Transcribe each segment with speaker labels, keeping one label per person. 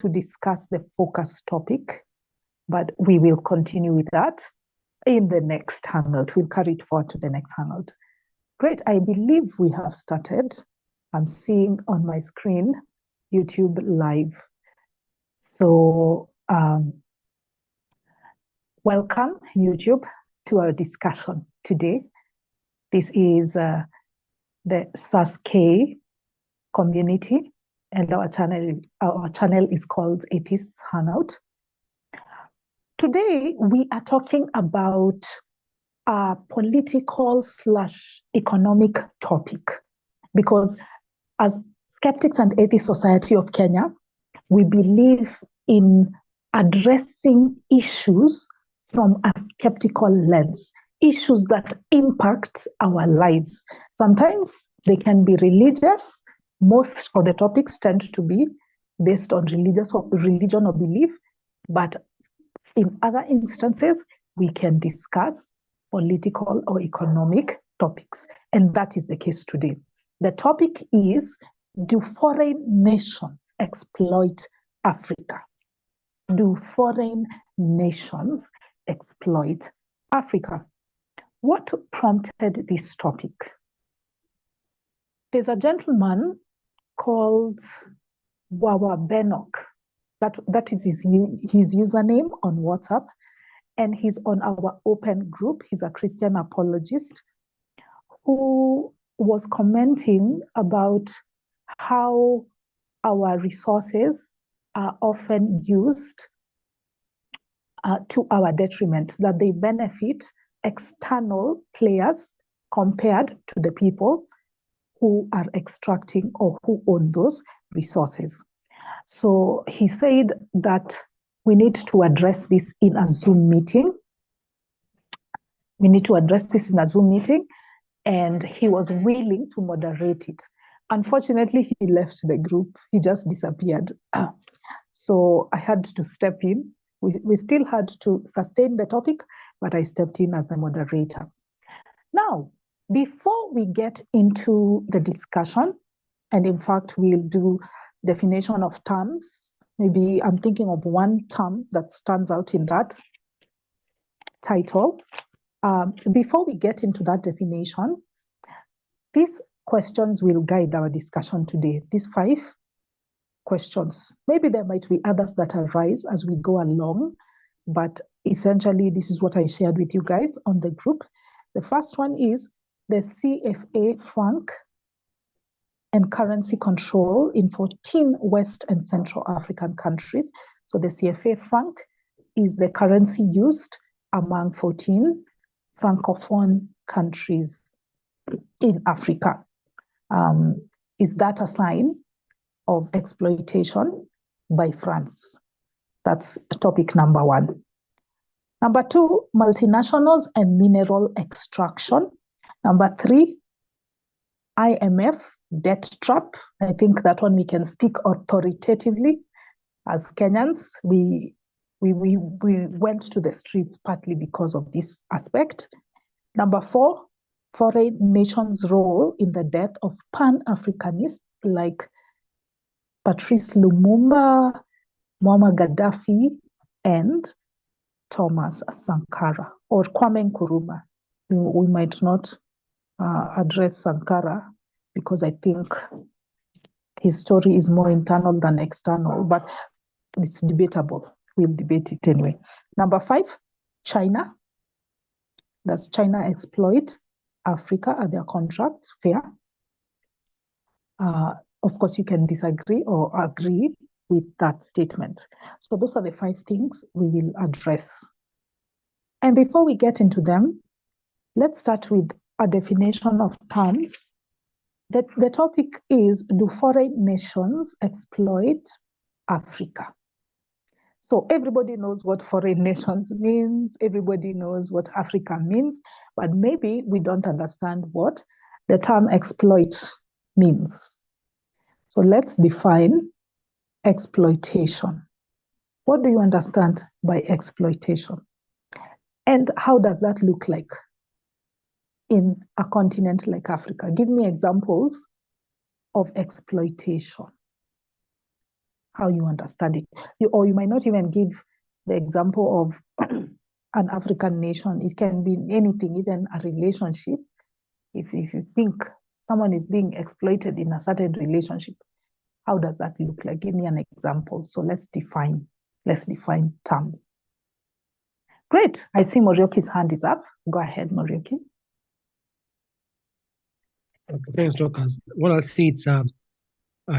Speaker 1: to discuss the focus topic, but we will continue with that in the next hangout. We'll carry it forward to the next hangout. Great, I believe we have started. I'm seeing on my screen YouTube live. So welcome YouTube to our discussion today. This is the SAS-K community, and our channel is called Atheists Hangout. Today we are talking about a political/economic topic, because as Skeptics and Atheist Society of Kenya, we believe in addressing issues from a skeptical lens, issues that impact our lives. Sometimes they can be religious. Most of the topics tend to be based on religion or belief, but in other instances, we can discuss political or economic topics, and that is the case today. The topic is, do foreign nations exploit Africa? Do foreign nations exploit Africa? What prompted this topic? There's a gentleman called Wawa Benok. That is his username on WhatsApp, and he's on our open group. He's a Christian apologist who was commenting about how our resources are often used to our detriment, that they benefit external players compared to the people who are extracting or who own those resources. So he said that we need to address this in a Zoom meeting. We need to address this in a Zoom meeting, and he was willing to moderate it. Unfortunately, he left the group. He just disappeared. So I had to step in. We still had to sustain the topic, but I stepped in as the moderator. Now, before we get into the discussion, and in fact, we'll do definition of terms. Maybe I'm thinking of one term that stands out in that title. Before we get into that definition, these questions will guide our discussion today. These 5 questions. Maybe there might be others that arise as we go along, but essentially this is what I shared with you guys on the group. The first one is the CFA franc and currency control in 14 West and Central African countries. So the CFA franc is the currency used among 14 Francophone countries in Africa. Is that a sign of exploitation by France? That's topic number 1. Number 2, multinationals and mineral extraction. Number 3, IMF debt trap. I think that one we can speak authoritatively. As Kenyans, we went to the streets partly because of this aspect. Number 4, foreign nations' role in the death of Pan-Africanists like Patrice Lumumba, Muammar Gaddafi, and Thomas Sankara, or Kwame Nkrumah. We might not address Sankara because I think his story is more internal than external, but it's debatable. We'll debate it anyway. Number 5, China. Does China exploit Africa? Are their contracts fair? Of course, you can disagree or agree with that statement. So those are the 5 things we will address. And before we get into them, let's start with a definition of terms. The topic is, do foreign nations exploit Africa? So everybody knows what foreign nations means. Everybody knows what Africa means, but maybe we don't understand what the term exploit means. So let's define exploitation. What do you understand by exploitation? And how does that look like in a continent like Africa? Give me examples of exploitation. how you understand it. Or you might not even give the example of an African nation. It can be anything, even a relationship. If you think someone is being exploited in a certain relationship, how does that look like? Give me an example. So let's define term. Great. I see Morioki's hand is up. Go ahead, Morioki.
Speaker 2: Okay, thanks, Dorcas. What I'll say it's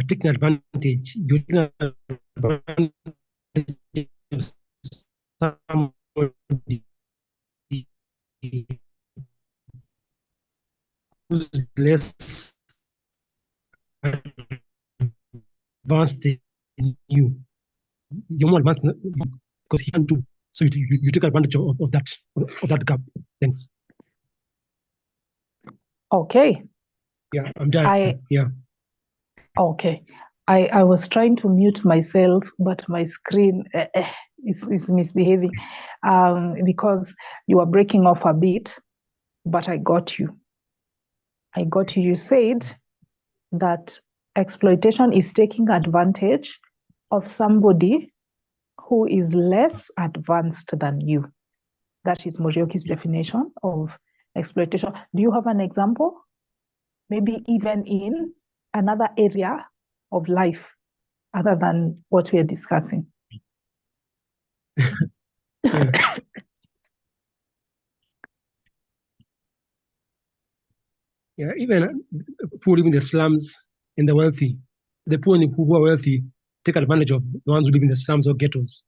Speaker 2: taking advantage. You're taking advantage of somebody who's less advanced in you. You're more advanced because he can do. So you take advantage of that gap. Thanks.
Speaker 1: Okay.
Speaker 2: Yeah, I'm done. Yeah.
Speaker 1: Okay. I was trying to mute myself, but my screen is misbehaving because you are breaking off a bit, but I got you. You said that exploitation is taking advantage of somebody who is less advanced than you. That is Morioki's definition of exploitation. Do you have an example? Maybe even in another area of life other than what we are discussing.
Speaker 2: Yeah. Yeah, even poor live in the slums and the wealthy. The poor and who are wealthy take advantage of the ones who live in the slums or ghettos.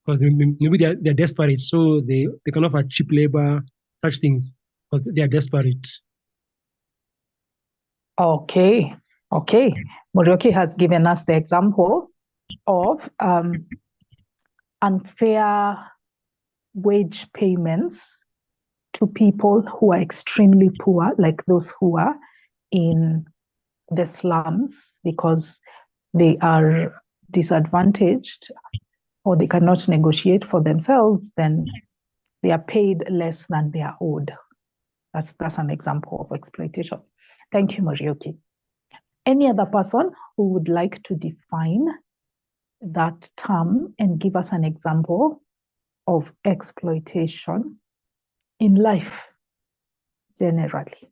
Speaker 2: Because maybe they're desperate, so they can offer cheap labor, such things, because they are desperate.
Speaker 1: Okay. Morioki has given us the example of unfair wage payments to people who are extremely poor, like those who are in the slums because they are disadvantaged or they cannot negotiate for themselves, then they are paid less than they are owed. That's an example of exploitation. Thank you, Morioki. Any other person who would like to define that term and give us an example of exploitation in life generally?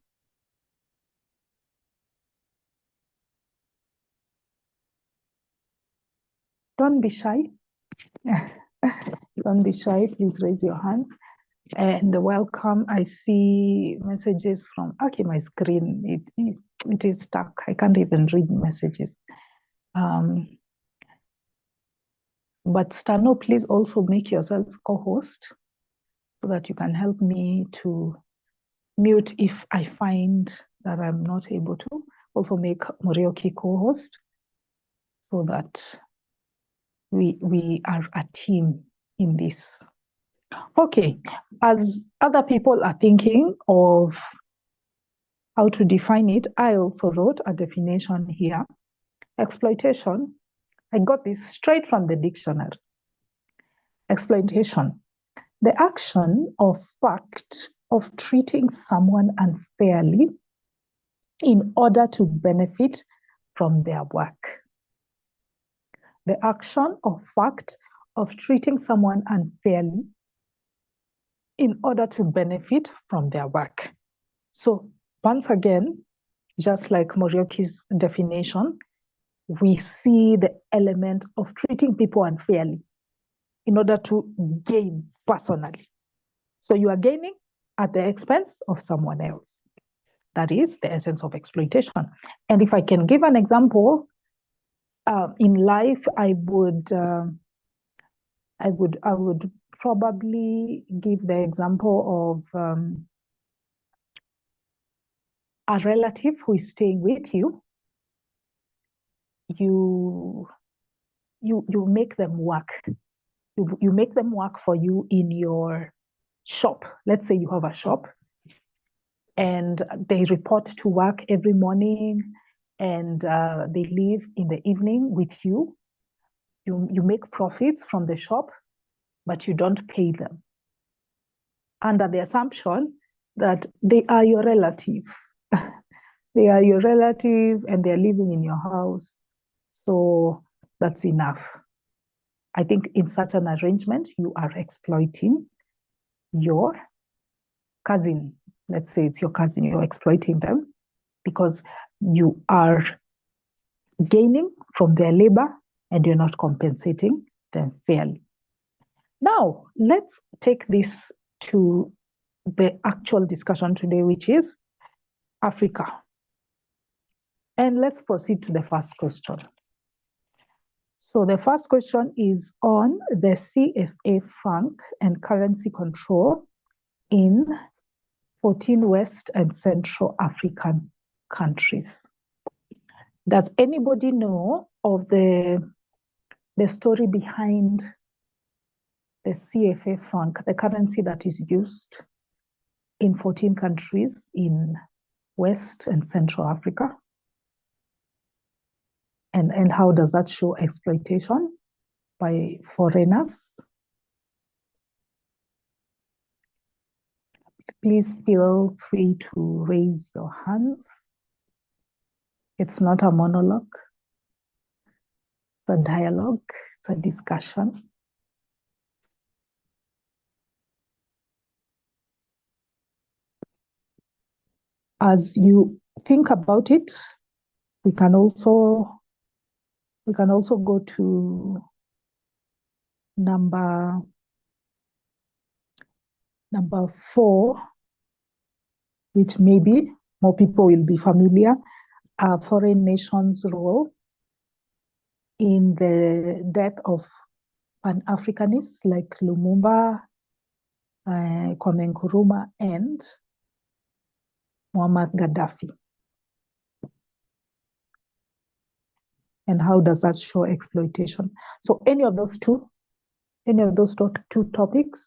Speaker 1: Don't be shy. Don't be shy. Please raise your hands. And welcome. I see messages from, okay, my screen, it is stuck. I can't even read messages. But Stano, please also make yourself co-host so that you can help me to mute if I find that I'm not able to. Also make Morioki co-host so that we are a team in this. Okay, as other people are thinking of how to define it, I also wrote a definition here. Exploitation, I got this straight from the dictionary. Exploitation, the action or fact of treating someone unfairly in order to benefit from their work. The action or fact of treating someone unfairly in order to benefit from their work. So once again, just like Morioki's definition, we see the element of treating people unfairly in order to gain personally. So you are gaining at the expense of someone else. That is the essence of exploitation. And if I can give an example, in life, I would probably give the example of a relative who is staying with you. You make them work. You make them work for you in your shop. Let's say you have a shop and they report to work every morning and they leave in the evening with you. You make profits from the shop, but you don't pay them under the assumption that they are your relative. They are your relative and they're living in your house. So that's enough. I think in such an arrangement, you are exploiting your cousin. Let's say it's your cousin, you're exploiting them because you are gaining from their labor and you're not compensating them fairly. Now, let's take this to the actual discussion today, which is Africa. And let's proceed to the first question. So the first question is on the CFA franc and currency control in 14 West and Central African countries. Does anybody know of the story behind the CFA franc, the currency that is used in 14 countries in West and Central Africa? And how does that show exploitation by foreigners? Please feel free to raise your hands. It's not a monologue, it's a dialogue, it's a discussion. As you think about it, we can also go to number 4, which maybe more people will be familiar, foreign nations' role in the death of Pan-Africanists like Lumumba, Kwame Nkrumah, and Muammar Gaddafi. And how does that show exploitation? So any of those two topics,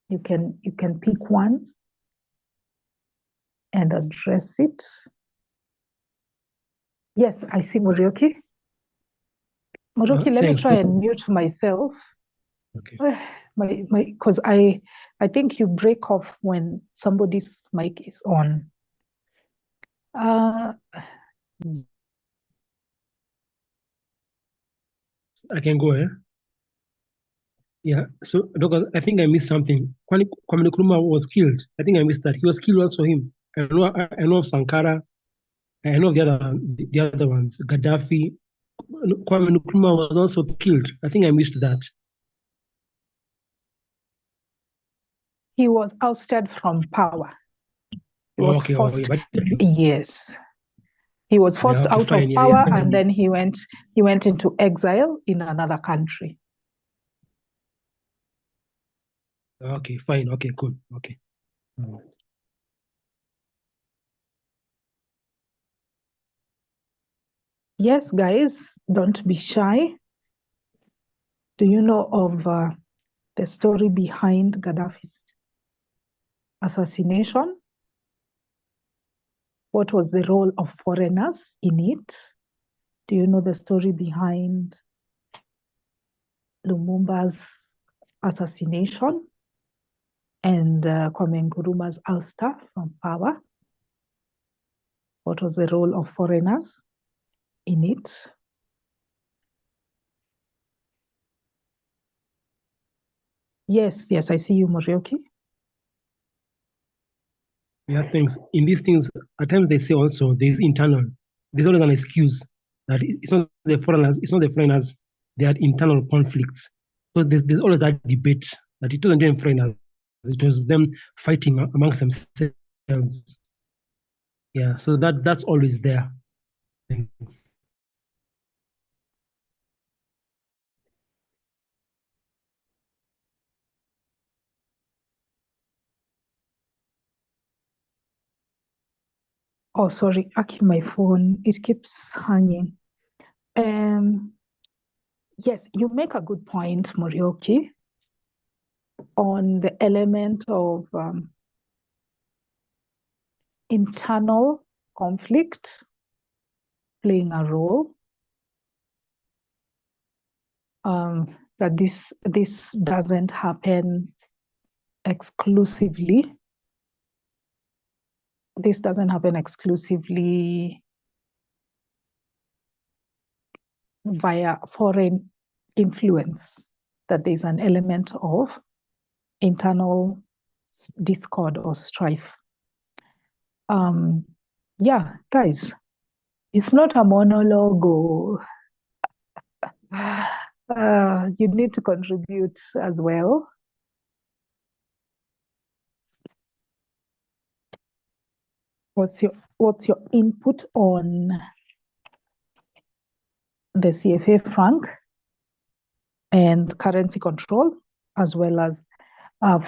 Speaker 1: you can pick one and address it. Yes, I see Morioki. Morioki, let me try and mute myself.
Speaker 2: Okay.
Speaker 1: Because I think you break off when somebody's mic is on.
Speaker 2: I can go here. Yeah, so Doctor, I think I missed something. Kwame Nkrumah was killed. I think I missed that. He was killed also him. I know of Sankara. I know of the other ones. Gaddafi. Kwame Nkrumah was also killed. I think I missed that.
Speaker 1: He was ousted from power. He was forced, yes. He was forced out of power, and then he went into exile in another country.
Speaker 2: Okay, fine. Okay, cool. Okay.
Speaker 1: Yes, guys, don't be shy. Do you know of the story behind Gaddafi's assassination? What was the role of foreigners in it? Do you know the story behind Lumumba's assassination and Kwame Nkrumah's ouster from power? What was the role of foreigners in it? Yes, I see you, Morioki.
Speaker 2: Yeah, thanks. In these things, at times they say also there's always an excuse that it's not the foreigners, they had internal conflicts. So there's always that debate that it wasn't even foreigners, it was them fighting amongst themselves. Yeah, so that's always there. Thanks.
Speaker 1: Oh, sorry, Aki, my phone, it keeps hanging. Yes, you make a good point, Morioki, on the element of internal conflict playing a role. That this doesn't happen exclusively. This doesn't happen exclusively via foreign influence, that there's an element of internal discord or strife. Yeah, guys, it's not a monologue. You need to contribute as well. What's your input on the CFA franc and currency control, as well as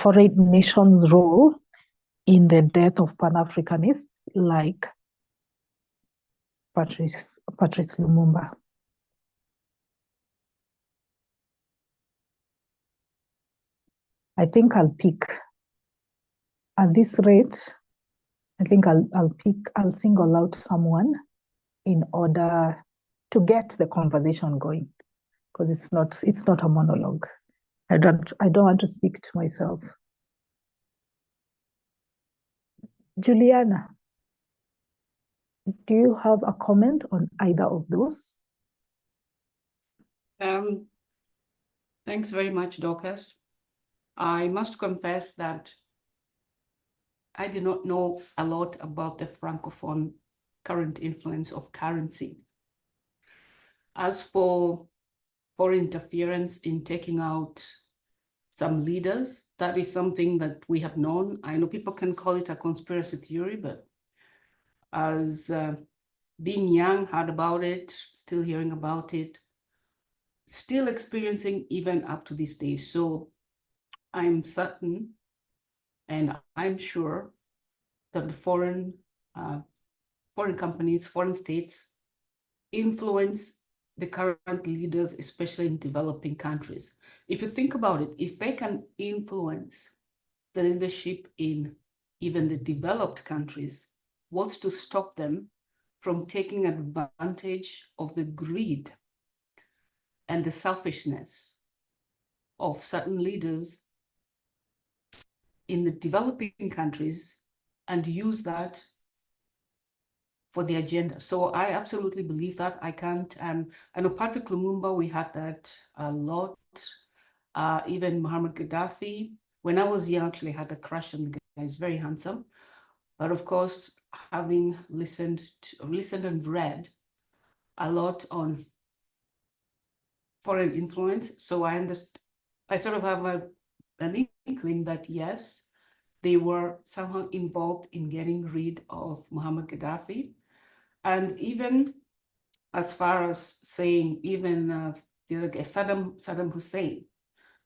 Speaker 1: foreign nations' role in the death of Pan-Africanists like Patrice Lumumba? I think I'll pick, at this rate, I think I'll single out someone in order to get the conversation going, because it's not a monologue. I don't want to speak to myself. Juliana, do you have a comment on either of those?
Speaker 3: Thanks very much, Dorcas. I must confess that I did not know a lot about the Francophone current influence of currency. As for foreign interference in taking out some leaders, that is something that we have known. I know people can call it a conspiracy theory, but as being young, heard about it, still hearing about it, still experiencing even up to this day. So I'm certain and I'm sure that the foreign companies, foreign states influence the current leaders, especially in developing countries. If you think about it, if they can influence the leadership in even the developed countries, what's to stop them from taking advantage of the greed and the selfishness of certain leaders in the developing countries and use that for the agenda? So I absolutely believe that. I can't, I know Patrick Lumumba, we had that a lot. Even Muhammad Gaddafi, when I was young, actually had a crush on the guy. He's very handsome. But of course, having listened and read a lot on foreign influence, so I sort of have an inkling that yes, they were somehow involved in getting rid of Muhammad Gaddafi. And even as far as saying, even the other guy, Saddam Hussein.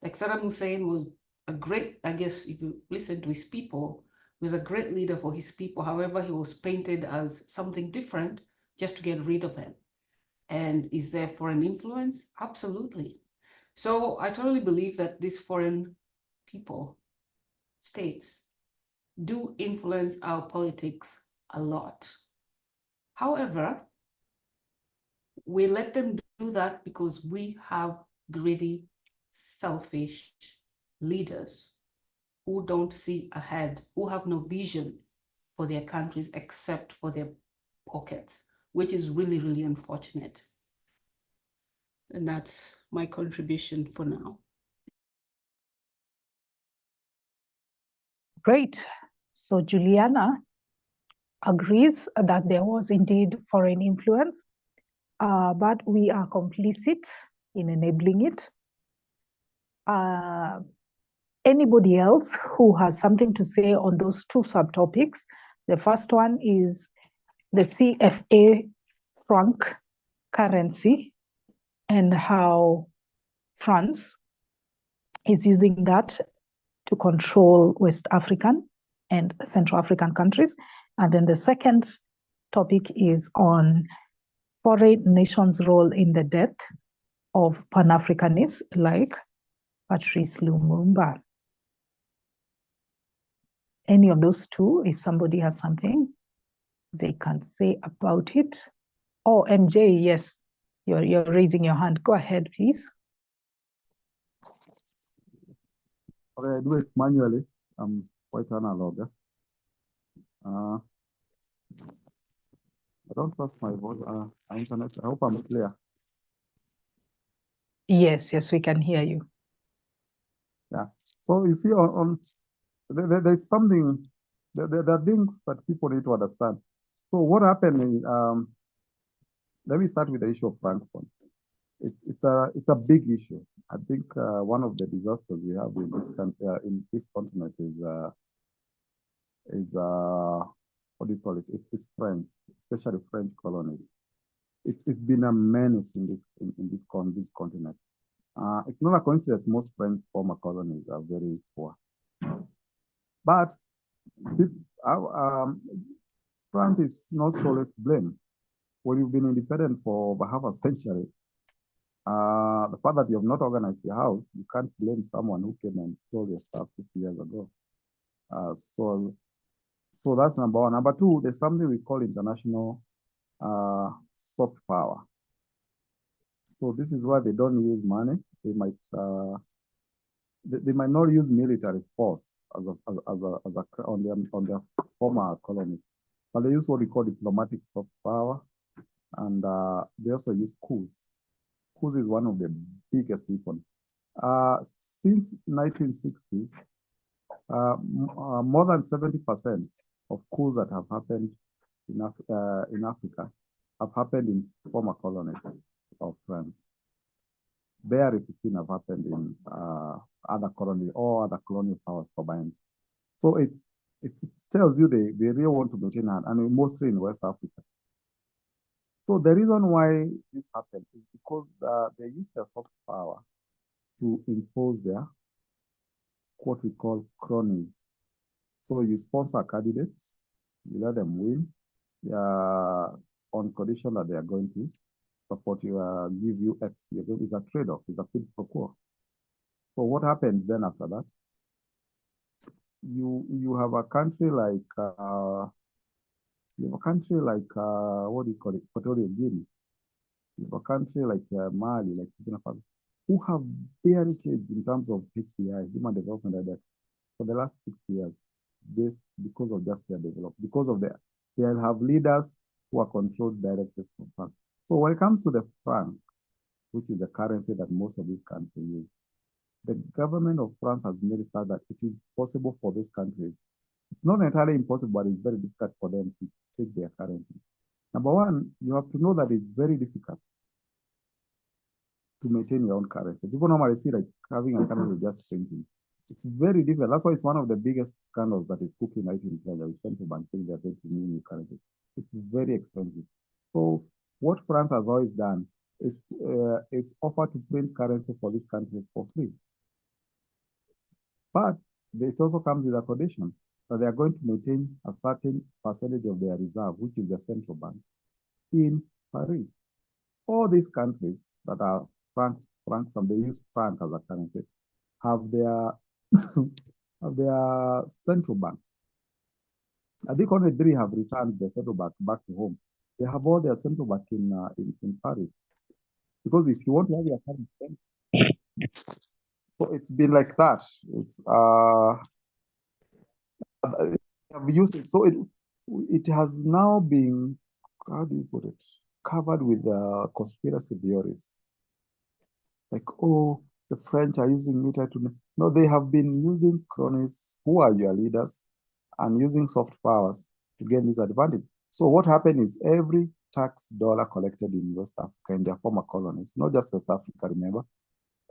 Speaker 3: Like Saddam Hussein was a great, I guess if you listen to his people, he was a great leader for his people. However, he was painted as something different just to get rid of him. And is there foreign influence? Absolutely. So I totally believe that these foreign people, states, do influence our politics a lot. However, we let them do that because we have greedy, selfish leaders who don't see ahead, who have no vision for their countries except for their pockets, which is really, really unfortunate. And that's my contribution for now.
Speaker 1: Great. So Juliana agrees that there was indeed foreign influence, but we are complicit in enabling it. Anybody else who has something to say on those two subtopics? The first one is the CFA franc currency and how France is using that to control West African and Central African countries. And then the second topic is on foreign nations' role in the death of Pan-Africanists like Patrice Lumumba. Any of those two, if somebody has something they can say about it. Oh, MJ, yes, you're raising your hand. Go ahead, please.
Speaker 4: Okay, I do it manually. I'm quite analog. I don't trust my voice. Internet. I hope I'm clear.
Speaker 1: Yes, we can hear you.
Speaker 4: Yeah. So you see, there's something, there are things that people need to understand. So what happened is, let me start with the issue of Frankfurt. It's a big issue. I think one of the disasters we have in this country, in this continent is what do you call it? It's French, especially French colonies. It's been a menace in this continent. It's not a coincidence most French former colonies are very poor. But France is not solely to blame. When you've been independent for over half a century, the fact that you have not organized your house, you can't blame someone who came and stole your stuff 50 years ago. So that's number one. Number two, there's something we call international soft power. So this is why they don't use money. They might not use military force on their former colony, but they use what we call diplomatic soft power, and they also use coups. Coups is one of the biggest weapons. Since 1960s, more than 70% of coups that have happened in Africa have happened in former colonies of France. Barely 15 have happened in other colonies or other colonial powers combined. So it tells you they really want to maintain and mostly in West Africa. So the reason why this happened is because they use their soft power to impose their what we call cronies. So you sponsor candidates, you let them win on condition that they are going to support you, give you X. It's a trade-off, it's a quid pro quo. So what happens then after that? You have a country like what do you call it? Equatorial Guinea. You have a country like Mali, like Burkina Faso, who have barely changed in terms of HDI, human development index, for the last 60 years, just because of just their development, because of they have leaders who are controlled directly from France. So when it comes to the franc, which is the currency that most of these countries use, the government of France has made it so that it is possible for these countries. It's not entirely impossible, but it's very difficult for them to take their currency. Number one, you have to know that it's very difficult to maintain your own currency. People normally see like having a currency just changing. It's very difficult. That's why it's one of the biggest scandals that is cooking right in Kenya with central bank saying they're going to new currency. It's very expensive. So what France has always done is offer to print currency for these countries for free. But it also comes with a condition that they are going to maintain a certain percentage of their reserve, which is the central bank, in Paris. All these countries that are francs, and they use franc as a currency, have their central bank. I think only three have returned the central bank back to home. They have all their central bank in Paris. Because if you want to have your currency, so it's been like that. It's have used it. So it has now been, how do you put it, covered with conspiracy theories. Like, oh, the French are using military to... No, they have been using cronies, who are your leaders, and using soft powers to gain this advantage. So what happened is every tax dollar collected in West Africa, in their former colonies, not just West Africa, remember,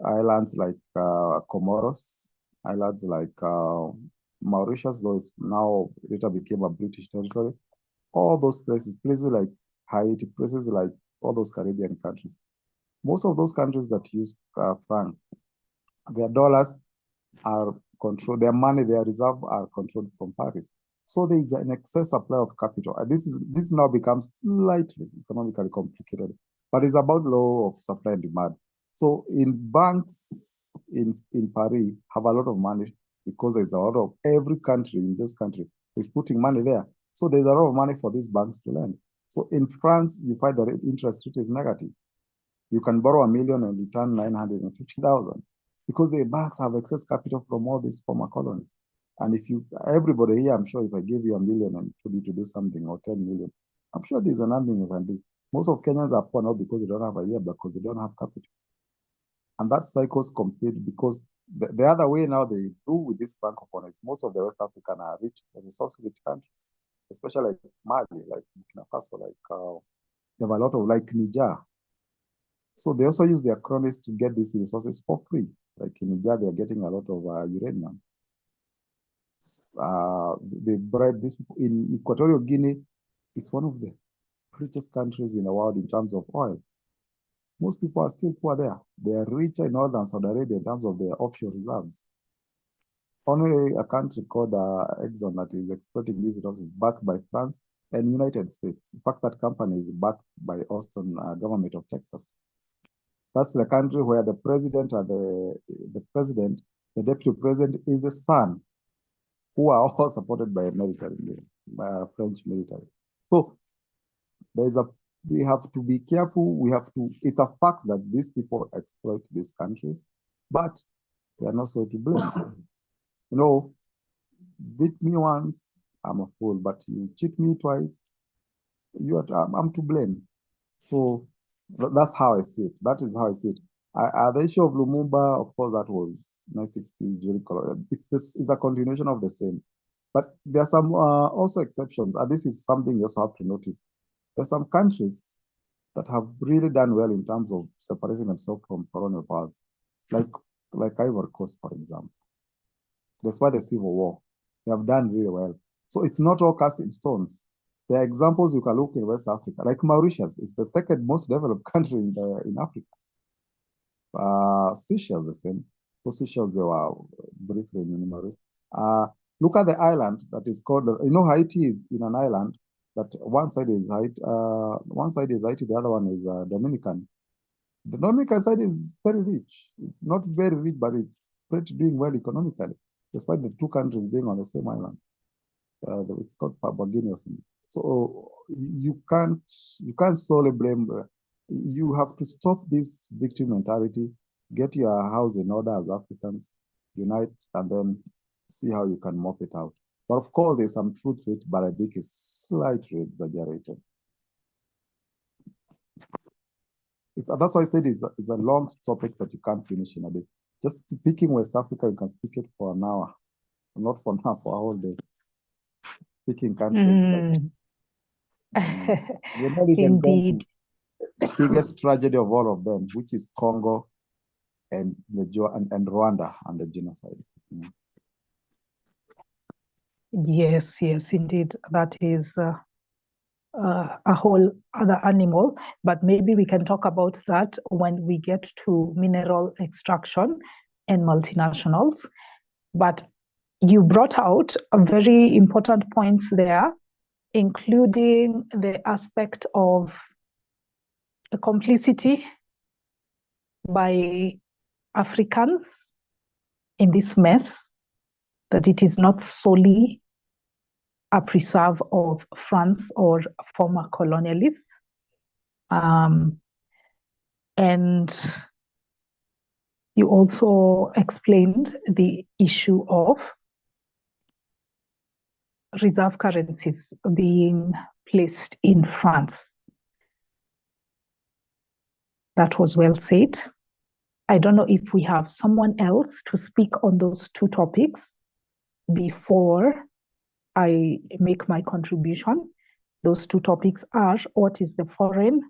Speaker 4: islands like Comoros, islands like Mauritius, those now later became a British territory, all those places like Haiti, places like all those Caribbean countries. Most of those countries that use franc, their dollars are controlled, their money, their reserve are controlled from Paris. So there is an excess supply of capital. And this now becomes slightly economically complicated, but it's about law of supply and demand. So in banks in Paris have a lot of money because there's a lot of every country in this country is putting money there. So there's a lot of money for these banks to lend. So in France, you find the interest rate is negative. You can borrow $1 million and return 950,000 because the banks have excess capital from all these former colonies. And if everybody here, I'm sure if I give you $1 million and told you to do something or 10 million, I'm sure there's nothing you can do. Most of Kenyans are poor not because they don't have a year, but because they don't have capital. And that cycles compete because the other way now they do with this francophone is most of the West African are rich, resource-rich countries, especially like Mali, like Burkina Faso, like they have a lot of like Niger. So they also use their cronies to get these resources for free. Like in Niger, they're getting a lot of uranium. They bribe these people. In Equatorial Guinea, it's one of the richest countries in the world in terms of oil. Most people are still poor there. They are richer in oil than Saudi Arabia in terms of their offshore reserves. Only a country called Exxon that is exploiting these resources backed by France and United States. In fact, that company is backed by Austin government of Texas. That's the country where the president and the deputy president is the son, who are all supported by military, by French military. So we have to be careful. It's a fact that these people exploit these countries, but they are not so to blame. You know, beat me once, I'm a fool, but you cheat me twice, I'm to blame. So that's how I see it. That is how I see it. The issue of Lumumba, of course, that was 1960s during colonial. It's a continuation of the same. But there are some also exceptions, and this is something you also have to notice. There are some countries that have really done well in terms of separating themselves from colonial powers, like Ivory Coast, for example. Despite the civil war, they have done really well. So it's not all cast in stones. There are examples you can look in West Africa, like Mauritius is the second most developed country in Africa. Seychelles, the same. For Seychelles, they were briefly enumerated. Look at the island that is called, Haiti is in an island that one side is Haiti, the other one is Dominican. The Dominican side is very rich. It's not very rich, but it's pretty doing well economically, despite the two countries being on the same island. It's called Papua Guinea or something. So you can't solely blame. You have to stop this victim mentality, get your house in order as Africans, unite, and then see how you can mop it out. But of course, there's some truth to it, but I think it's slightly exaggerated. That's why I said it's a long topic that you can't finish in a day. Just picking West Africa, you can speak it for an hour. Not for now, for a whole day. Picking countries.
Speaker 1: Indeed.
Speaker 4: The biggest tragedy of all of them, which is Congo and Rwanda and the genocide.
Speaker 1: Yes, indeed. That is a whole other animal, but maybe we can talk about that when we get to mineral extraction and multinationals. But you brought out a very important points there, including the aspect of a complicity by Africans in this mess, that it is not solely a preserve of France or former colonialists. And you also explained the issue of reserve currencies being placed in France. That was well said. I don't know if we have someone else to speak on those two topics before I make my contribution. Those two topics are, what is foreign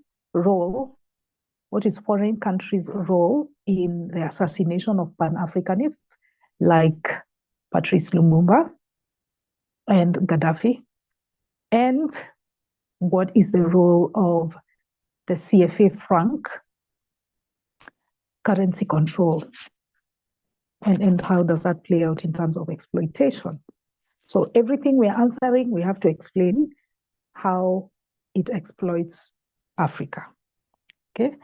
Speaker 1: countries' role in the assassination of Pan-Africanists like Patrice Lumumba and Gaddafi, and what is the role of the CFA franc currency control, and how does that play out in terms of exploitation? So everything we're answering, we have to explain how it exploits Africa. Okay,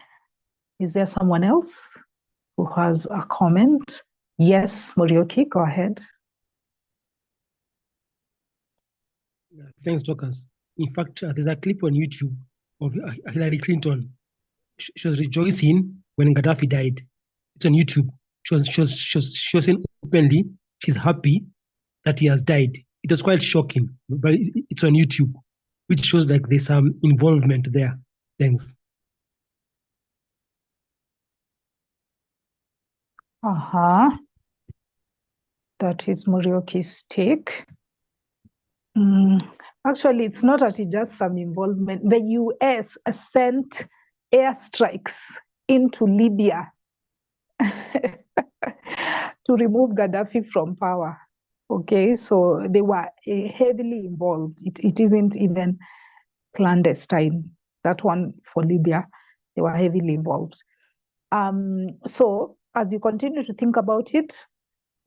Speaker 1: is there someone else who has a comment? Yes, Morioki, go ahead.
Speaker 2: Thanks, Dorcas. In fact, there's a clip on YouTube of Hillary Clinton. She was rejoicing when Gaddafi died. It's on YouTube. She was saying openly she's happy that he has died. It was quite shocking, but it's on YouTube, which shows like there's some involvement there. Thanks.
Speaker 1: Uh-huh. That is Morioki's take. Actually, it's not that it's just some involvement. The US sent airstrikes into Libya to remove Gaddafi from power. Okay, so they were heavily involved. It isn't even clandestine. That one for Libya, they were heavily involved. So as you continue to think about it,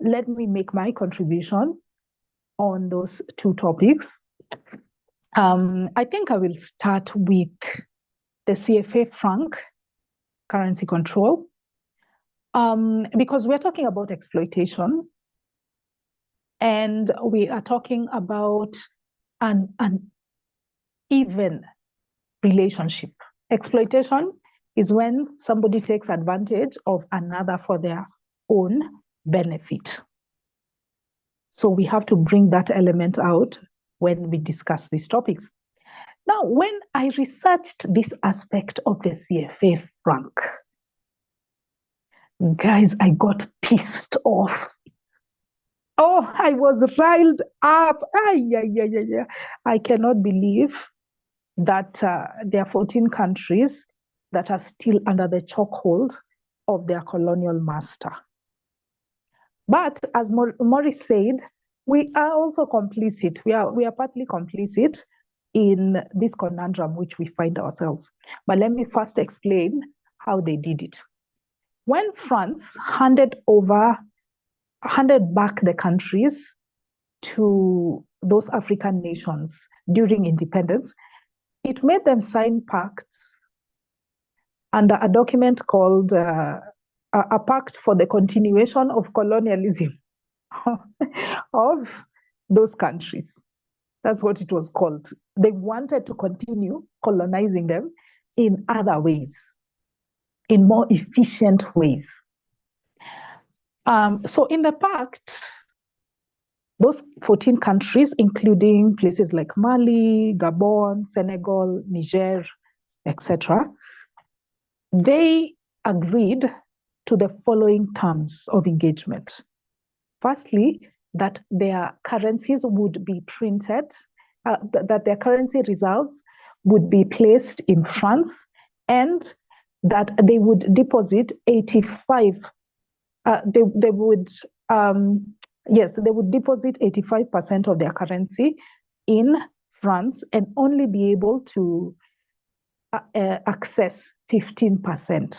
Speaker 1: let me make my contribution on those two topics. I think I will start with the CFA franc currency control, because we're talking about exploitation, and we are talking about an even relationship. Exploitation is when somebody takes advantage of another for their own benefit. So we have to bring that element out when we discuss these topics. Now, when I researched this aspect of the CFA franc, guys, I got pissed off. Oh, I was riled up. I cannot believe that there are 14 countries that are still under the chokehold of their colonial master. But as Maurice said, we are also complicit. We are partly complicit in this conundrum which we find ourselves. But let me first explain how they did it. When France handed back the countries to those African nations during independence, it made them sign pacts under a document called a pact for the continuation of colonialism of those countries. That's what it was called. They wanted to continue colonizing them in other ways, in more efficient ways. So in the pact, those 14 countries, including places like Mali, Gabon, Senegal, Niger, etc., they agreed to the following terms of engagement. Firstly, that their currencies would be printed, that their currency reserves would be placed in France, and that they would deposit 85. They would deposit 85% of their currency in France and only be able to access 15%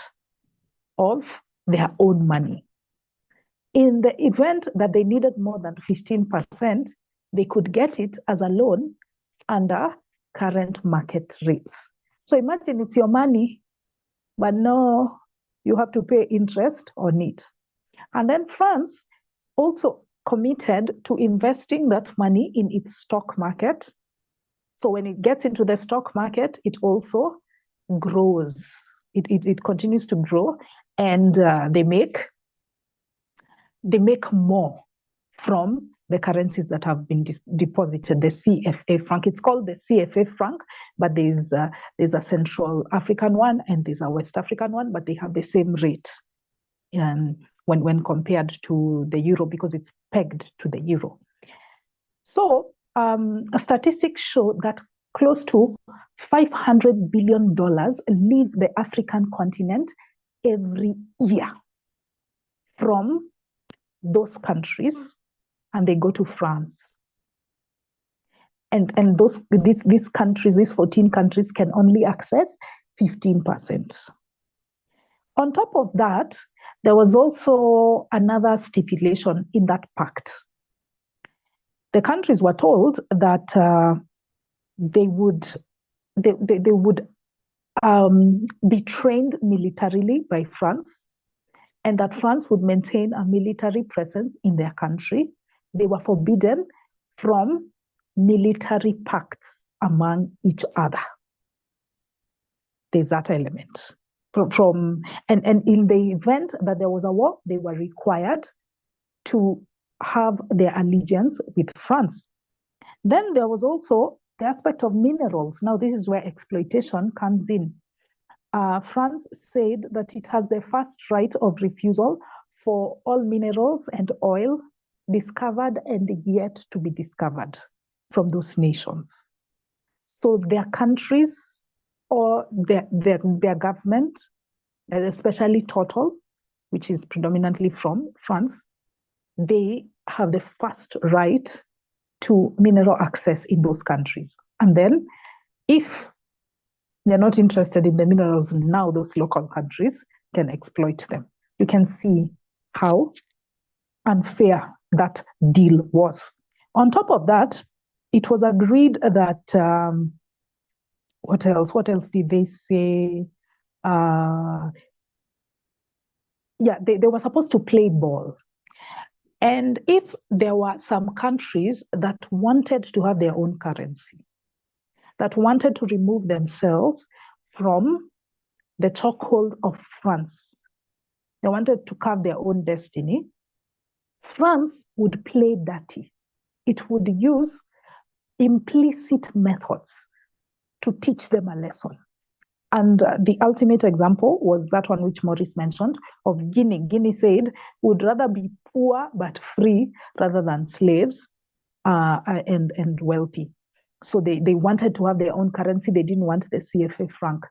Speaker 1: of their own money. In the event that they needed more than 15%, they could get it as a loan under current market rates. So imagine it's your money, but no, you have to pay interest on it. And then France also committed to investing that money in its stock market. So when it gets into the stock market, it also grows. It continues to grow, and they make more from the currencies that have been deposited, the CFA franc. It's called the CFA franc, but there's a Central African one and there's a West African one, but they have the same rate when compared to the euro, because it's pegged to the euro. So statistics show that close to $500 billion leave the African continent every year from those countries, and they go to France. And these countries, these 14 countries, can only access 15%. On top of that, there was also another stipulation in that pact. The countries were told that they would be trained militarily by France, and that France would maintain a military presence in their country. They were forbidden from military pacts among each other. There's that element. And in the event that there was a war, they were required to have their allegiance with France. Then there was also the aspect of minerals. Now, this is where exploitation comes in. France said that it has the first right of refusal for all minerals and oil discovered and yet to be discovered from those nations. So their countries or their government, especially Total, which is predominantly from France, they have the first right to mineral access in those countries. And then if they're not interested in the minerals now, those local countries can exploit them. You can see how unfair that deal was. On top of that, it was agreed that, what else? What else did they say? Yeah, they were supposed to play ball. And if there were some countries that wanted to have their own currency, that wanted to remove themselves from the chokehold of France, they wanted to carve their own destiny, France would play dirty. It would use implicit methods to teach them a lesson. And the ultimate example was that one which Maurice mentioned of Guinea. Guinea said, would rather be poor but free rather than slaves and wealthy. So they wanted to have their own currency. They didn't want the CFA franc.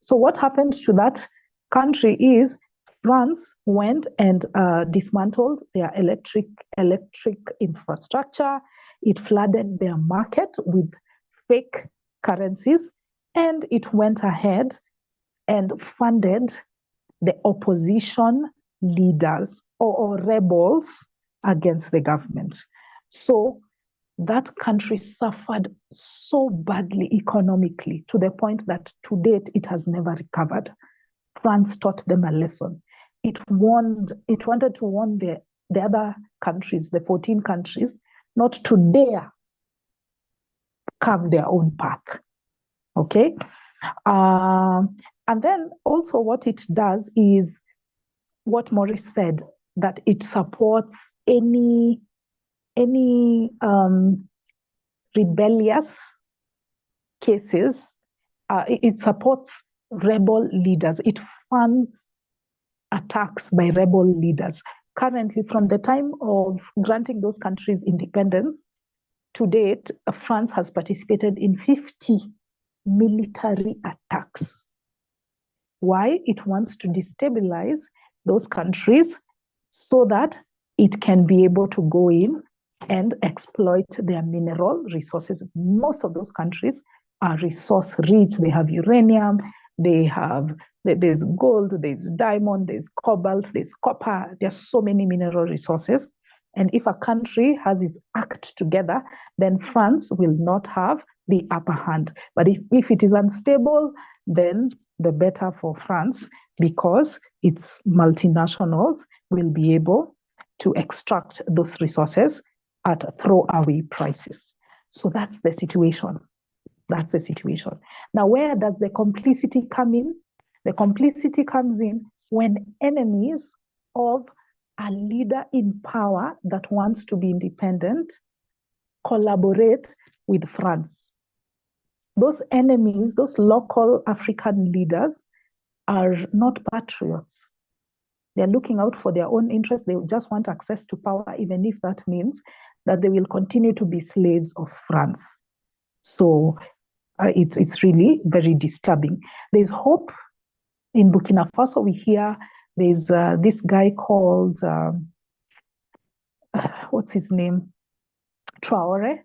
Speaker 1: So what happened to that country is France went and dismantled their electric infrastructure. It flooded their market with fake currencies, and it went ahead and funded the opposition leaders or rebels against the government. So that country suffered so badly economically to the point that to date it has never recovered. France taught them a lesson. It wanted to warn the other countries, the 14 countries, not to dare carve their own path. Okay? And then also what it does is what Maurice said, that it supports any rebellious cases. It supports rebel leaders. It funds attacks by rebel leaders. Currently, from the time of granting those countries independence to date, France has participated in 50 military attacks. Why? It wants to destabilize those countries so that it can be able to go in and exploit their mineral resources. Most of those countries are resource rich. They have uranium, there's gold, there's diamond, there's cobalt, there's copper. There's so many mineral resources. And if a country has its act together, then France will not have the upper hand. But if it is unstable, then the better for France, because its multinationals will be able to extract those resources at throwaway prices. So that's the situation. That's the situation. Now, where does the complicity come in? The complicity comes in when enemies of a leader in power that wants to be independent collaborate with France. Those enemies, those local African leaders, are not patriots. They're looking out for their own interests. They just want access to power, even if that means that they will continue to be slaves of France. So it's really very disturbing. There's hope in Burkina Faso. We hear there's this guy called, what's his name? Traore.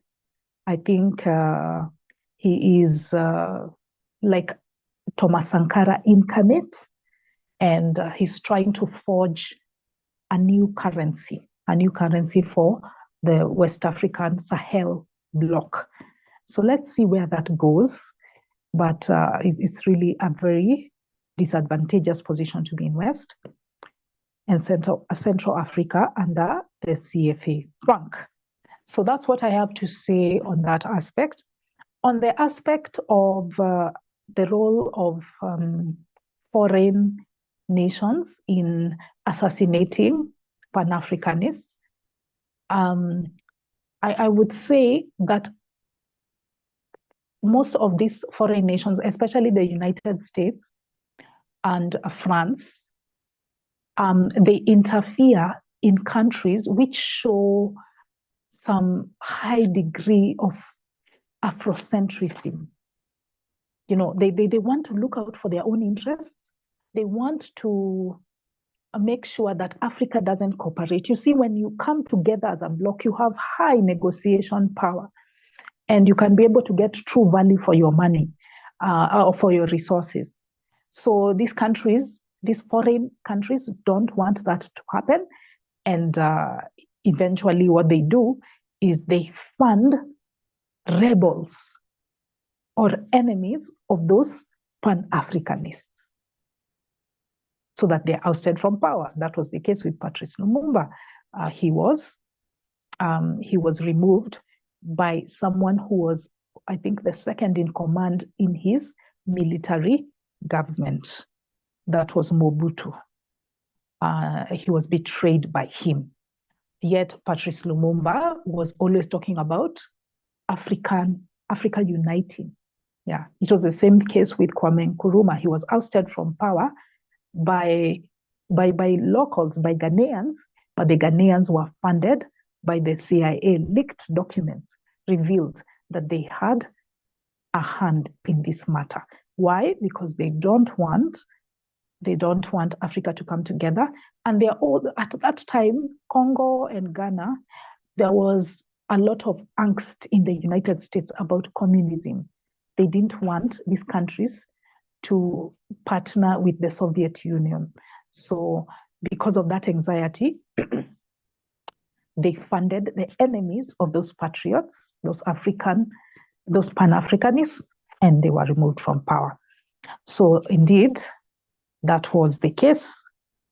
Speaker 1: I think he is like Thomas Sankara incarnate, and he's trying to forge a new currency for the West African Sahel bloc. So let's see where that goes. But it's really a very disadvantageous position to be in West and Central Africa under the CFA franc. So that's what I have to say on that aspect. On the aspect of the role of foreign nations in assassinating Pan-Africanists, I would say that most of these foreign nations, especially the United States and France, they interfere in countries which show some high degree of Afrocentrism. You know, they want to look out for their own interests. They want to make sure that Africa doesn't cooperate. You see, when you come together as a bloc, you have high negotiation power, and you can be able to get true value for your money or for your resources. So these countries, these foreign countries, don't want that to happen. And eventually what they do is they fund rebels or enemies of those Pan-Africanists so that they're ousted from power. That was the case with Patrice Lumumba. He was removed by someone who was, I think, the second in command in his military government. That was Mobutu. He was betrayed by him. Yet Patrice Lumumba was always talking about Africa uniting. Yeah, it was the same case with Kwame Nkrumah. He was ousted from power by locals, by Ghanaians, but the Ghanaians were funded by the CIA. Leaked documents revealed that they had a hand in this matter. Why? Because they don't want Africa to come together. And they're all, at that time, Congo and Ghana, there was a lot of angst in the United States about communism. They didn't want these countries to partner with the Soviet Union. So because of that anxiety, they funded the enemies of those patriots, those Pan-Africanists, and they were removed from power. So indeed, that was the case.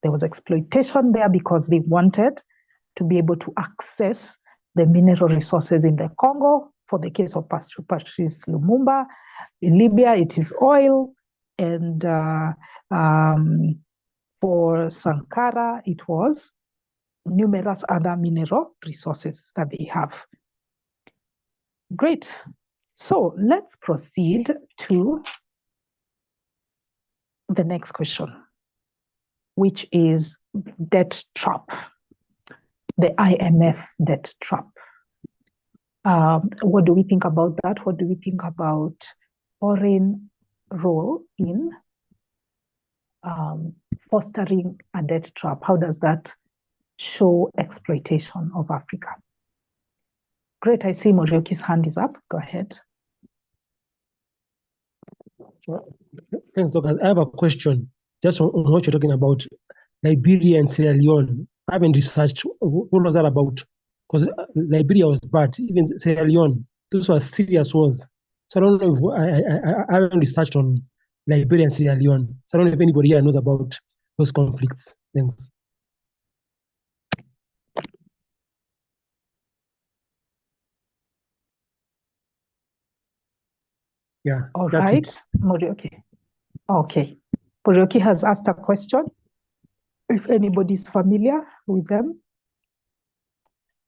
Speaker 1: There was exploitation there because they wanted to be able to access the mineral resources in the Congo. For the case of Patrice Lumumba, in Libya, it is oil. And for Sankara, it was numerous other mineral resources that they have. Great. So let's proceed to the next question, which is debt trap, the IMF debt trap. What do we think about that? What do we think about foreign role in fostering a debt trap? How does that show exploitation of Africa? Great, I see Morioki's hand is up. Go ahead.
Speaker 2: Thanks, Douglas. I have a question just on what you're talking about, Liberia and Sierra Leone. I haven't researched what was that about, because Liberia was bad, even Sierra Leone, those were serious wars. So I don't know if I haven't researched on Liberia and Sierra Leone. So I don't know if anybody here knows about those conflicts. Thanks. Yeah.
Speaker 1: All right, Morioki. Okay. Morioki has asked a question. If anybody's familiar with them,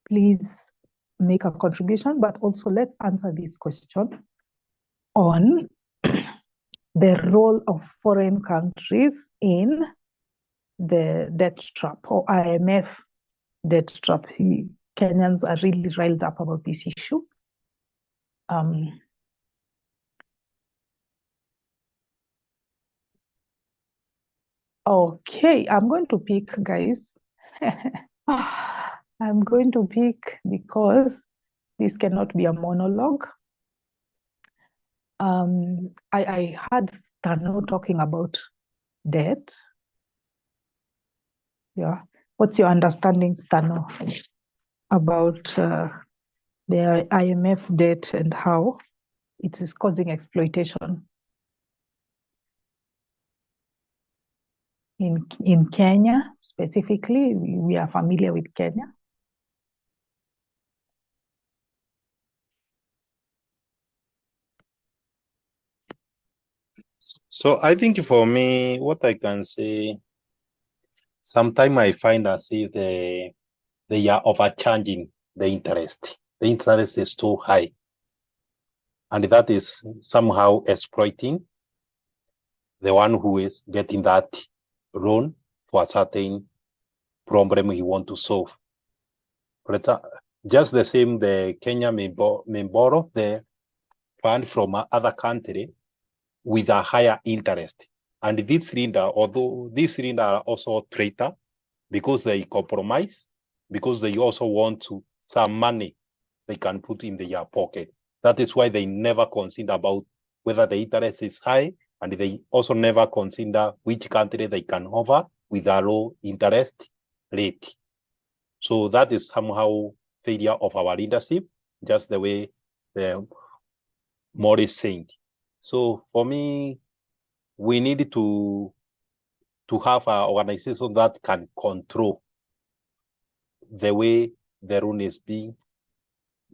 Speaker 1: please make a contribution, but also let's answer this question on the role of foreign countries in the debt trap or IMF debt trap. Kenyans are really riled up about this issue. Okay, I'm going to pick, guys. I'm going to pick because this cannot be a monologue. I heard Tano talking about debt. Yeah. What's your understanding, Tano, about the IMF debt and how it is causing exploitation in Kenya specifically? We are familiar with Kenya.
Speaker 5: So I think for me, what I can say, sometimes I find as if they are overcharging the interest. The interest is too high. And that is somehow exploiting the one who is getting that loan for a certain problem he want to solve. Just the same, the Kenya may borrow the fund from other country with a higher interest. And this lender, although this lender are also traitor because they compromise, because they also want some money they can put in their pocket. That is why they never consider about whether the interest is high, and they also never consider which country they can offer with a low interest rate. So that is somehow failure of our leadership, just the way the Morris saying. So for me, we need to have an organization that can control the way the loan is being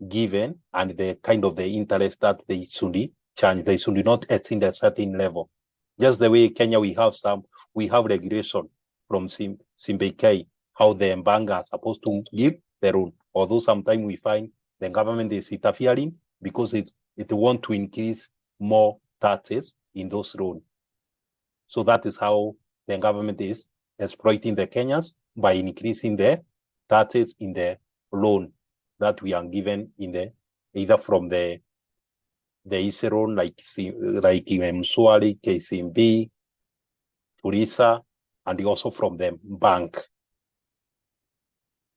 Speaker 5: given and the kind of the interest that they should charge. They should not exceed a certain level. Just the way Kenya we have regulation from SAS-K, how the bank are supposed to give the loan. Although sometimes we find the government is interfering because it want to increase more taxes in those loans. So that is how the government is exploiting the Kenyans by increasing the taxes in the loan that we are given in the either from the easy loan like Mswari, KCB, Turisa, and also from the bank.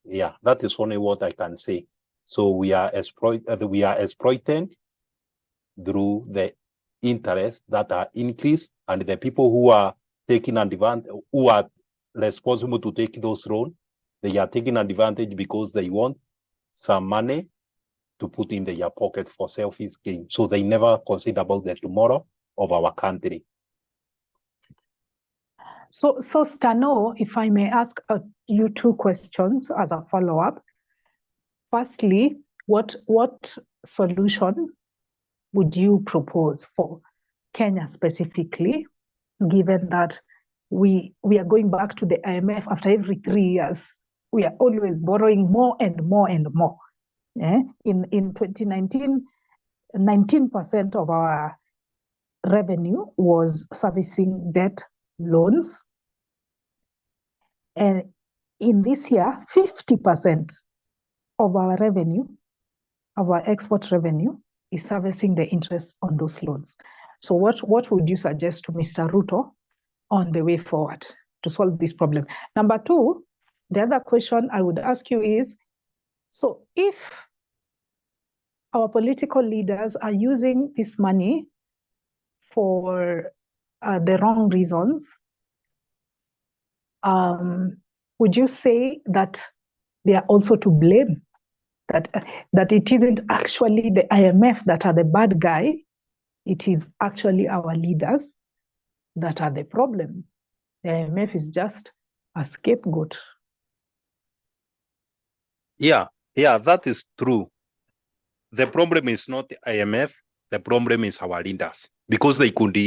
Speaker 5: Yeah, that is only what I can say. So we are exploited through the interest that are increased, and the people who are taking advantage, who are responsible to take those loans, they are taking advantage because they want some money to put in their pocket for selfish gain. So they never consider about the tomorrow of our country.
Speaker 1: So Stano, if I may ask you two questions as a follow-up. Firstly, what solution would you propose for Kenya specifically, given that we are going back to the IMF after every 3 years? We are always borrowing more and more and more. Yeah? In 2019, 19% of our revenue was servicing debt loans. And in this year, 50% of our revenue, of our export revenue, is servicing the interest on those loans. So what would you suggest to Mr. Ruto on the way forward to solve this problem? Number two, the other question I would ask you is, so if our political leaders are using this money for the wrong reasons, would you say that they are also to blame? That it isn't actually the IMF that are the bad guy, it is actually our leaders that are the problem. The IMF is just a scapegoat.
Speaker 5: Yeah, that is true. The problem is not the IMF, the problem is our leaders, because they could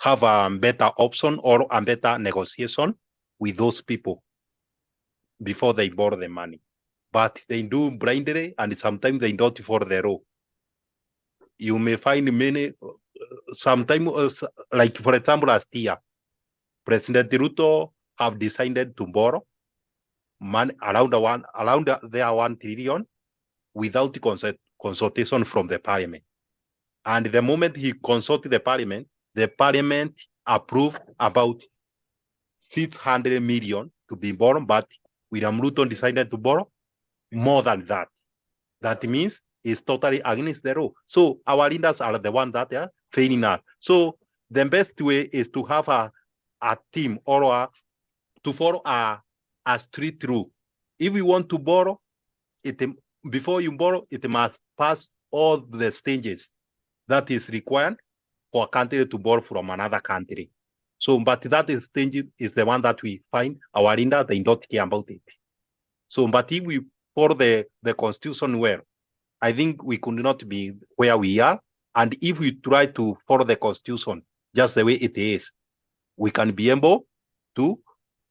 Speaker 5: have a better option or a better negotiation with those people before they borrow the money. But they do blindly, and sometimes they don't follow the law. You may find many, sometimes, like for example, last year, President Ruto have decided to borrow money around 1 trillion without consultation from the parliament. And the moment he consulted the parliament approved about 600 million to be borrowed, but William Ruto decided to borrow more than that. That means it's totally against the law. So our leaders are the ones that are failing us. So the best way is to have a team or to follow a strict rule. If you want to borrow, before you borrow, it must pass all the stages that is required for a country to borrow from another country. So, but that stage is the one that we find our leaders, they don't care about it. So, but if we follow the constitution well, I think we could not be where we are. And if we try to follow the constitution just the way it is, we can be able to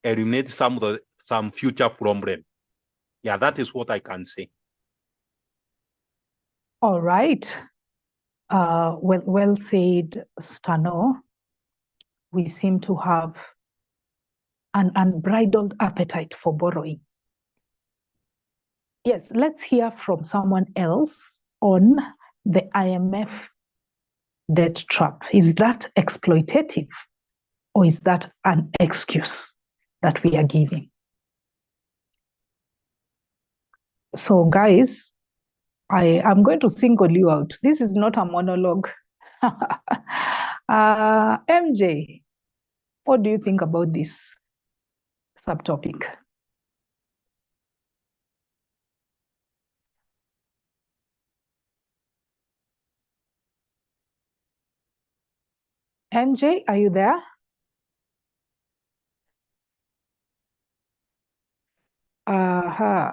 Speaker 5: eliminate some future problem. Yeah, that is what I can say.
Speaker 1: All right. Well said, Stano. We seem to have an unbridled appetite for borrowing. Yes, let's hear from someone else on the IMF debt trap. Is that exploitative, or is that an excuse that we are giving? So, guys, I am going to single you out. This is not a monologue. MJ, what do you think about this subtopic? MJ, are you there?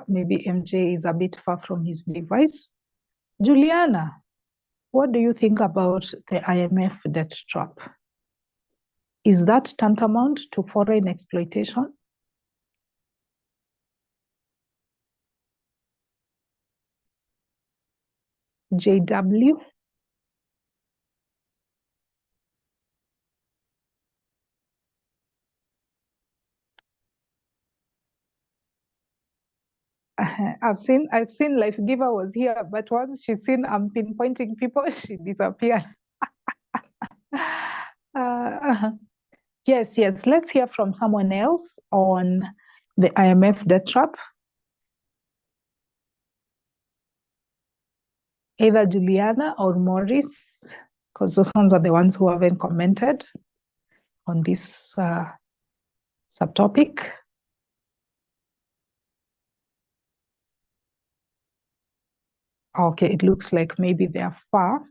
Speaker 1: Maybe MJ is a bit far from his device. Juliana, what do you think about the IMF debt trap? Is that tantamount to foreign exploitation? JW? I've seen Life Giver was here, but once she's seen I'm pinpointing people, she disappeared. Yes, let's hear from someone else on the IMF debt trap. Either Juliana or Maurice, because those ones are the ones who haven't commented on this subtopic. Okay, it looks like maybe they're far.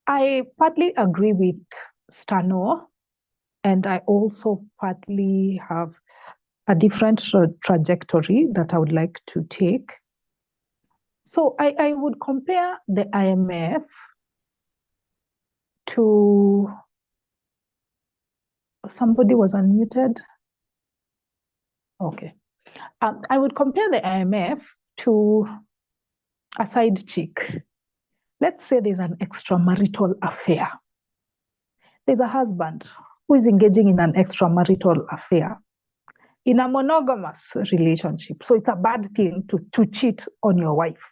Speaker 1: I partly agree with Stano, and I also partly have a different trajectory that I would like to take. So I would compare the IMF to, somebody was unmuted. Okay. I would compare the IMF to a side chick. Let's say there's an extramarital affair. There's a husband who is engaging in an extramarital affair in a monogamous relationship. So it's a bad thing to cheat on your wife.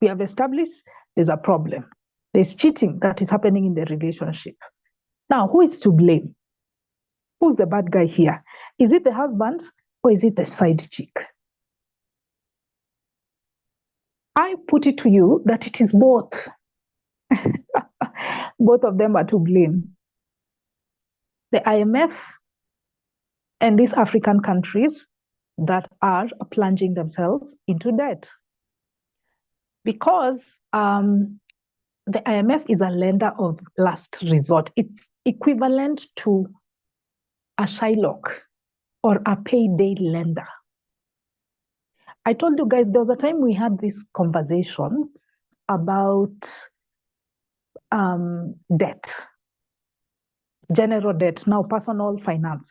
Speaker 1: We have established there's a problem. There's cheating that is happening in the relationship. Now, who is to blame? Who's the bad guy here? Is it the husband or is it the side chick? I put it to you that it is both. Both of them are to blame. The IMF and these African countries that are plunging themselves into debt. Because the IMF is a lender of last resort. It's equivalent to a Shylock or a payday lender. I told you guys there was a time we had this conversation about debt, general debt, now personal finance.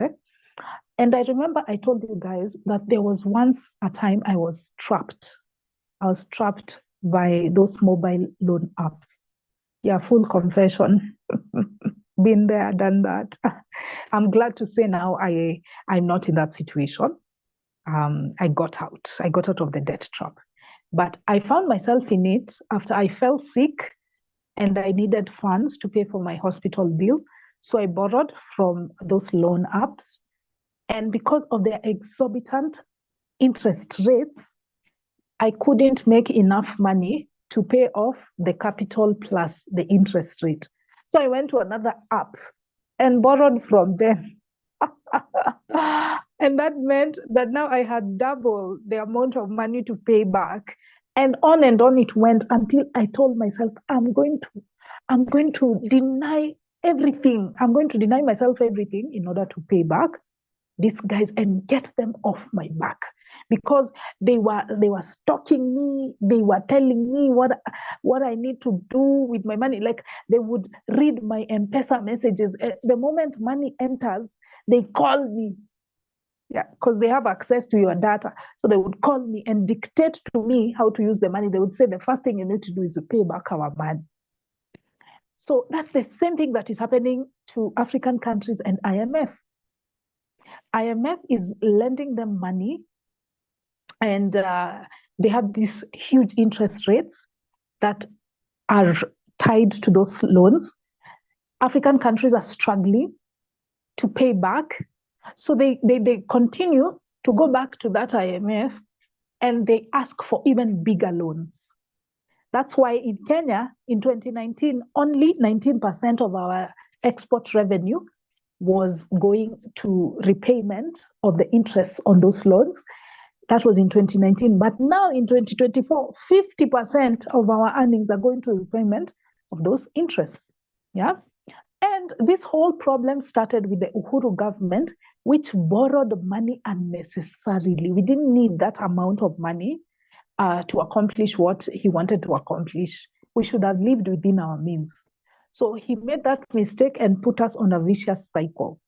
Speaker 1: And I remember I told you guys that there was once a time I was trapped. By those mobile loan apps. Yeah, full confession. Been there, done that. I'm glad to say now I'm not in that situation. I got out of the debt trap. But I found myself in it after I fell sick and I needed funds to pay for my hospital bill. So I borrowed from those loan apps. And because of their exorbitant interest rates, I couldn't make enough money to pay off the capital plus the interest rate. So I went to another app and borrowed from them. And that meant that now I had double the amount of money to pay back. And on it went until I told myself, I'm going to deny everything. I'm going to deny myself everything in order to pay back these guys and get them off my back. Because they were stalking me, they were telling me what I need to do with my money. Like they would read my M-Pesa messages. The moment money enters, they call me. Yeah, because they have access to your data. So they would call me and dictate to me how to use the money. They would say the first thing you need to do is to pay back our money. So that's the same thing that is happening to African countries and IMF. IMF is lending them money, and they have these huge interest rates that are tied to those loans. African countries are struggling to pay back. So they continue to go back to that IMF and they ask for even bigger loans. That's why in Kenya, in 2019, only 19% of our export revenue was going to repayment of the interest on those loans. That was in 2019. But now in 2024, 50% of our earnings are going to repayment of those interests. Yeah. And this whole problem started with the Uhuru government, which borrowed money unnecessarily. We didn't need that amount of money to accomplish what he wanted to accomplish. We should have lived within our means. So he made that mistake and put us on a vicious cycle.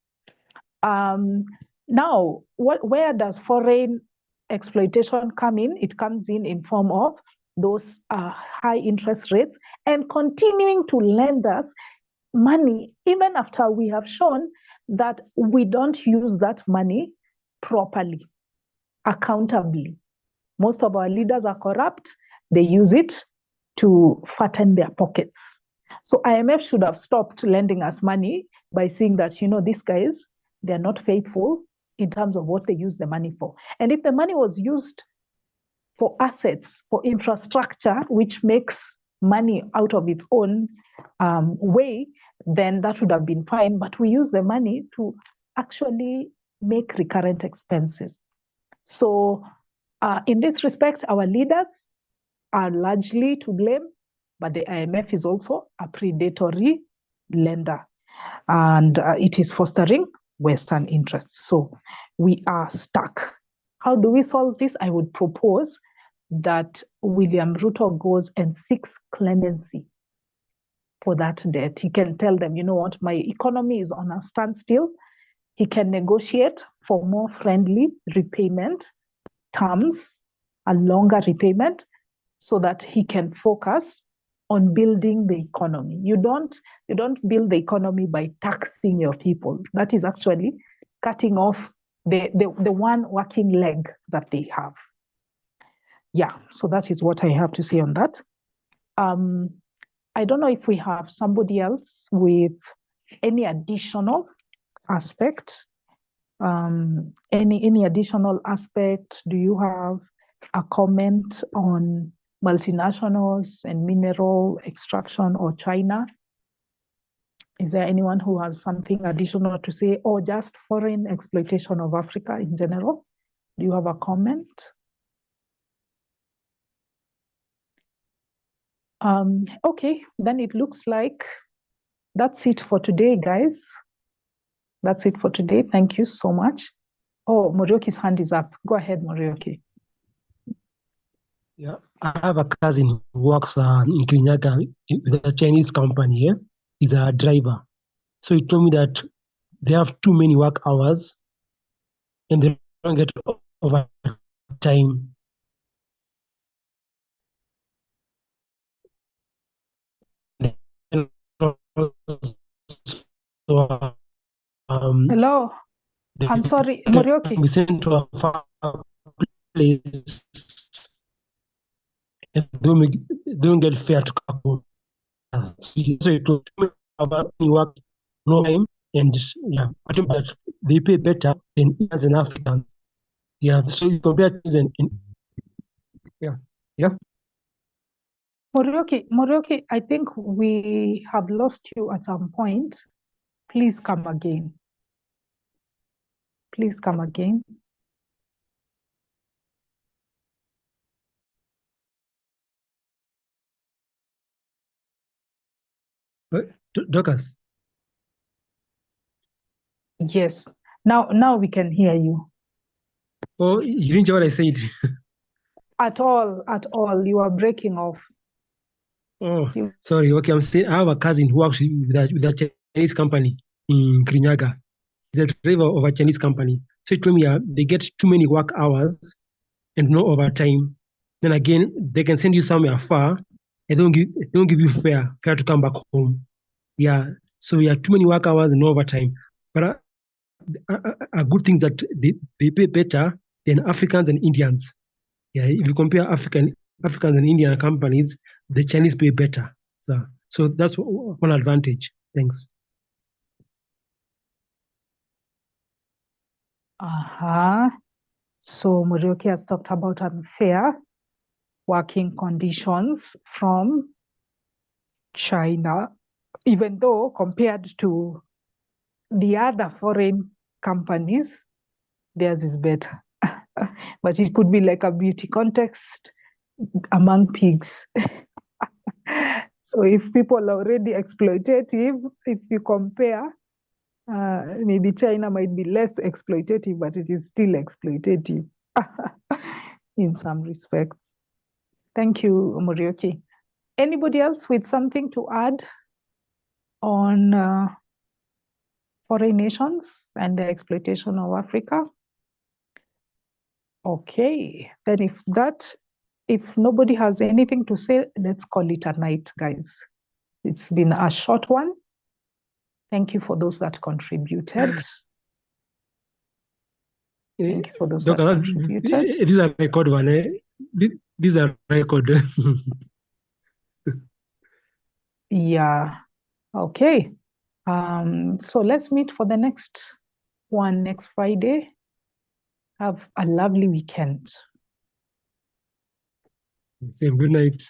Speaker 1: Now, where does foreign exploitation come in? It comes in form of those high interest rates and continuing to lend us money, even after we have shown that we don't use that money properly, accountably. Most of our leaders are corrupt. They use it to fatten their pockets. So IMF should have stopped lending us money by saying that, these guys, they're not faithful in terms of what they use the money for. And if the money was used for assets, for infrastructure, which makes money out of its own way, then that would have been fine. But we use the money to actually make recurrent expenses. So in this respect, our leaders are largely to blame, but the IMF is also a predatory lender, and it is fostering Western interests. So we are stuck. How do we solve this? I would propose that William Ruto goes and seeks clemency for that debt. He can tell them, you know what, my economy is on a standstill. He can negotiate for more friendly repayment terms, a longer repayment, so that he can focus on building the economy. You don't build the economy by taxing your people. That is actually cutting off the one working leg that they have. Yeah, so that is what I have to say on that. I don't know if we have somebody else with any additional aspect. Any additional aspect? Do you have a comment on multinationals and mineral extraction or China? Is there anyone who has something additional to say, or just foreign exploitation of Africa in general? Do you have a comment? Okay, then it looks like that's it for today, guys. That's it for today. Thank you so much. Oh, Morioki's hand is up. Go ahead, Morioki.
Speaker 2: Yeah, I have a cousin who works in Kirinyaga with a Chinese company. Yeah? He's a driver. So he told me that they have too many work hours and they don't get overtime. So,
Speaker 1: Hello, I'm sorry, Morioki.
Speaker 2: We sent to a far place and don't get fair to come home. So it told me about work, no time, and yeah, I think that they pay better than as an African. Yeah, so you compare things and yeah.
Speaker 1: Morioki, I think we have lost you at some point. Please come again. Please come again.
Speaker 2: Dorcas.
Speaker 1: Yes. Now we can hear you.
Speaker 2: Oh, you didn't hear what I said.
Speaker 1: At all. You are breaking off.
Speaker 2: Oh, sorry. Okay, I'm saying I have a cousin who works with a Chinese company in Kirinyaga. He's a driver of a Chinese company. So he told me they get too many work hours and no overtime. Then again, they can send you somewhere far and don't give you fair to come back home. Yeah. So we have too many work hours and overtime. But a good thing that they pay better than Africans and Indians. Yeah. If you compare Africans and Indian companies, the Chinese pay better. So that's one advantage. Thanks.
Speaker 1: So Muriuki has talked about unfair working conditions from China, even though compared to the other foreign companies, theirs is better. But it could be like a beauty contest among pigs. So if people are already exploitative, if you compare, maybe China might be less exploitative, but it is still exploitative in some respects. Thank you, Muriuki. Anybody else with something to add on foreign nations and the exploitation of Africa? Okay, then if nobody has anything to say, let's call it a night, guys. It's been a short one. Thank you for those that contributed. Thank you for those that contributed.
Speaker 2: These are record one. These are record.
Speaker 1: Yeah. Okay. So let's meet for the next one next Friday. Have a lovely weekend.
Speaker 2: Same. Good night.